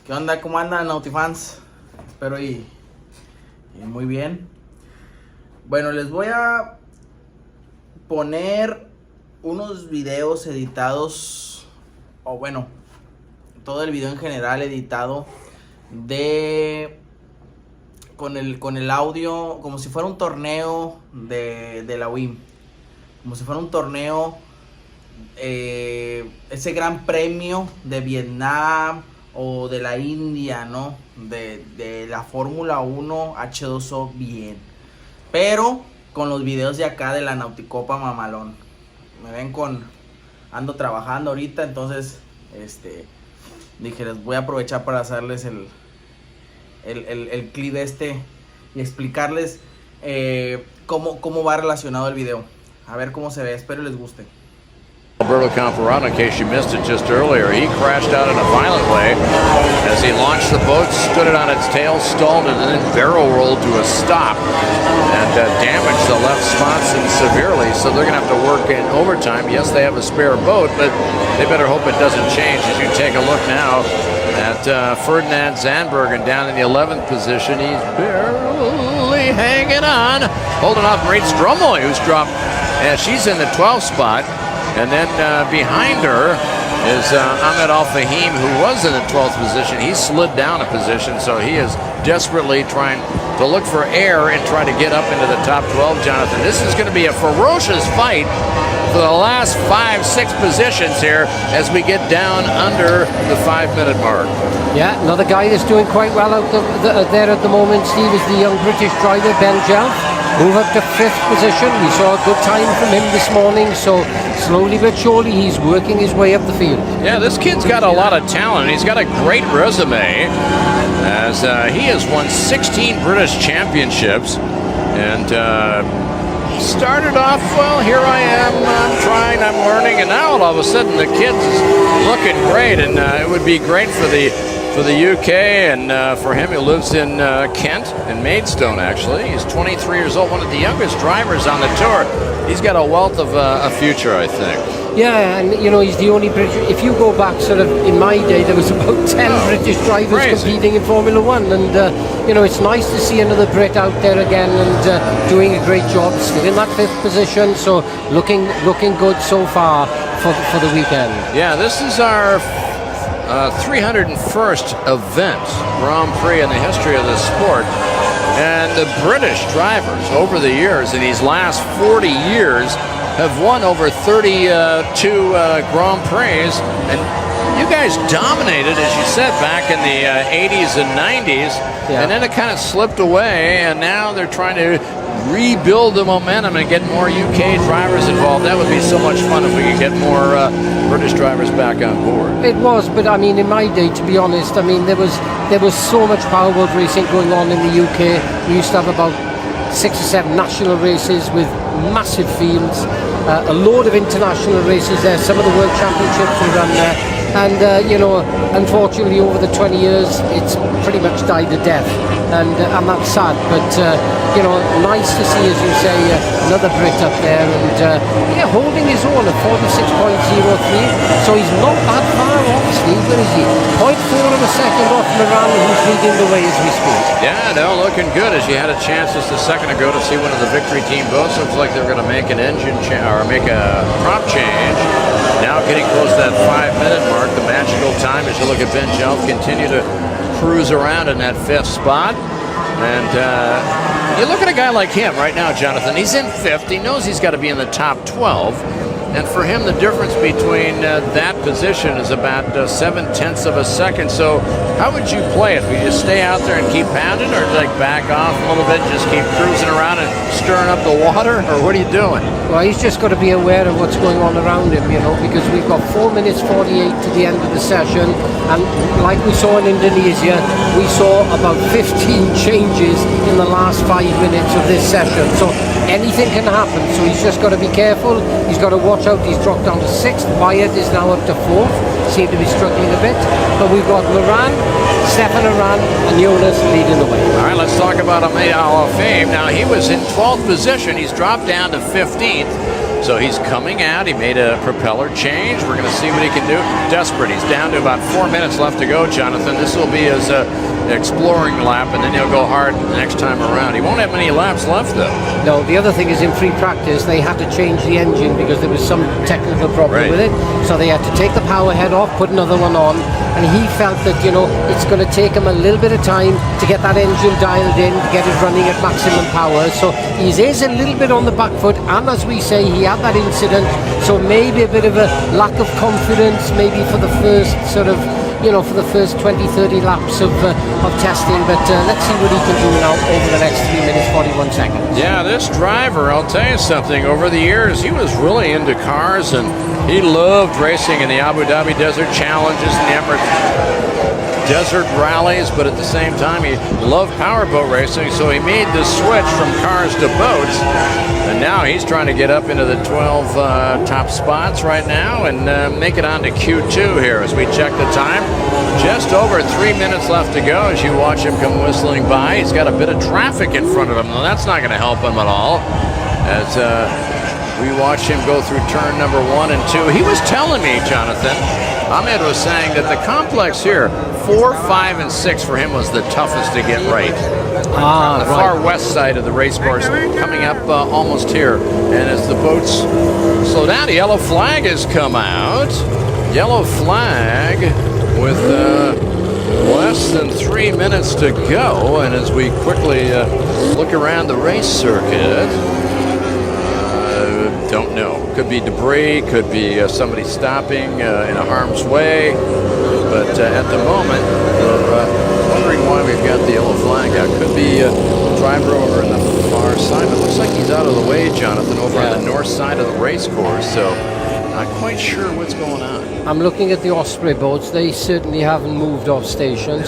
¿Qué onda? ¿Cómo andan, Nautifans? Espero y muy bien. Bueno, les voy a poner unos videos editados, o bueno, todo el video en general editado con el audio, como si fuera un torneo de la WIM, como si fuera un torneo, ese gran premio de Vietnam o de la India, ¿no? De la Fórmula 1 H2O bien. Pero con los videos de acá de la Náuticopa mamalón. Me ven ando trabajando ahorita, entonces dije, les voy a aprovechar para hacerles el clip y explicarles cómo va relacionado el video. A ver cómo se ve, espero les guste. Alberto Camperano, in case you missed it just earlier, he crashed out in a violent way as he launched the boat, stood it on its tail, stalled it, and then barrel rolled to a stop and damaged the left sponson severely. So they're going to have to work in overtime. Yes, they have a spare boat, but they better hope it doesn't change. As you take a look now at Ferdinand Zandbergen down in the 11th position, he's barely hanging on, holding off Marie Stromoy, who's dropped. She's in the 12th spot. And then behind her is Ahmed Al-Fahim, who was in the 12th position. He slid down a position, so he is desperately trying to look for air and try to get up into the top 12, Jonathan. This is going to be a ferocious fight for the last 5-6 positions here as we get down under the 5-minute mark. Yeah, another guy that's doing quite well out there at the moment, Steve, is the young British driver, Ben Jelf. Move up to 5th position. We saw a good time from him this morning, so slowly but surely he's working his way up the field. Yeah, this kid's got a lot of talent. He's got a great resume as he has won 16 British championships and started off, well, here I am, I'm trying, I'm learning, and now all of a sudden the kid's looking great, and it would be great for the UK and for him who lives in Kent, in Maidstone actually. He's 23 years old, one of the youngest drivers on the tour. He's got a wealth of a future, I think. Yeah, and you know, he's the only British. If you go back sort of in my day, there was about 10 British drivers competing in Formula 1, and you know, it's nice to see another Brit out there again and doing a great job, still in that 5th position, so looking good so far for the weekend. Yeah, this is our 301st event, Grand Prix in the history of the sport. And the British drivers over the years, in these last 40 years, have won over 32 Grand Prix. And you guys dominated, as you said, back in the 80s and 90s. Yeah. And then it kind of slipped away, and now they're trying to rebuild the momentum and get more UK drivers involved. That would be so much fun if we could get more British drivers back on board. It was, but I mean, in my day, to be honest, I mean, there was so much powerboat racing going on in the UK. We used to have about 6 or 7 national races with massive fields, a load of international races there. Some of the World Championships were run there. And, you know, unfortunately, over the 20 years, it's pretty much died a death. And that's sad. But, you know, nice to see, as you say, another Brit up there. And, yeah, holding his own at 46.03. So he's not that far off, Steve. Where is he? 0.4 of a second off Moran, who's leading the way as we speak. Yeah, no, looking good. As you had a chance just a second ago to see one of the victory team boats. Looks like they're going to make an engine or make a prop change. Now getting close to that 5-minute mark, the magical time as you look at Ben Jelf continue to cruise around in that 5th spot. And you look at a guy like him right now, Jonathan. He's in 5th. He knows he's got to be in the top 12. And for him, the difference between that position is about 7/10 of a second. So how would you play it? Would you stay out there and keep pounding, or like back off a little bit, just keep cruising around and stirring up the water, or what are you doing? Well, he's just got to be aware of what's going on around him, you know, because we've got 4 minutes 48 to the end of the session. And like we saw in Indonesia, we saw about 15 changes in the last 5 minutes of this session. So anything can happen. So he's just got to be careful. He's got to watch out. He's dropped down to 6th. Wyatt is now up to 4th. Seem to be struggling a bit. But we've got Moran, Stefan Aran, and Jonas leading the way. All right, let's talk about Ahmed Al-Fahim. Now, he was in 12th position. He's dropped down to 15th. So he's coming out. He made a propeller change. We're going to see what he can do. Desperate. He's down to about 4 minutes left to go, Jonathan. This will be his exploring lap, and then he'll go hard the next time around. He won't have many laps left, though. No, the other thing is in free practice, they had to change the engine because there was some technical problem with it. So they had to take the power head off, put another one on, and he felt that, you know, it's going to take him a little bit of time to get that engine dialed in, to get it running at maximum power. So he is a little bit on the back foot, and as we say, he had that incident, so maybe a bit of a lack of confidence, maybe for the first sort of, you know, for the first 20-30 laps of testing, but let's see what he can do now over the next 3 minutes 41 seconds. Yeah, this driver, I'll tell you something, over the years he was really into cars, and he loved racing in the Abu Dhabi Desert Challenges and the Emirates Desert Rallies, but at the same time he loved powerboat racing, so he made the switch from cars to boats, and now he's trying to get up into the 12 top spots right now and make it on to Q2 here as we check the time. Just over 3 minutes left to go as you watch him come whistling by. He's got a bit of traffic in front of him, though that's not going to help him at all as we watch him go through turn number 1 and 2. He was telling me, Jonathan, Ahmed was saying that the complex here, 4, 5, and 6 for him was the toughest to get right. On the far west side of the race course, coming up almost here. And as the boats slow down, the yellow flag has come out. Yellow flag with less than 3 minutes to go. And as we quickly look around the race circuit, don't know. Could be debris, could be somebody stopping in a harm's way. But at the moment, we're wondering why we've got the yellow flag out. Could be a driver over on the far side. It looks like he's out of the way, Jonathan, over on the north side of the race course. So not quite sure what's going on. I'm looking at the Osprey boats. They certainly haven't moved off station.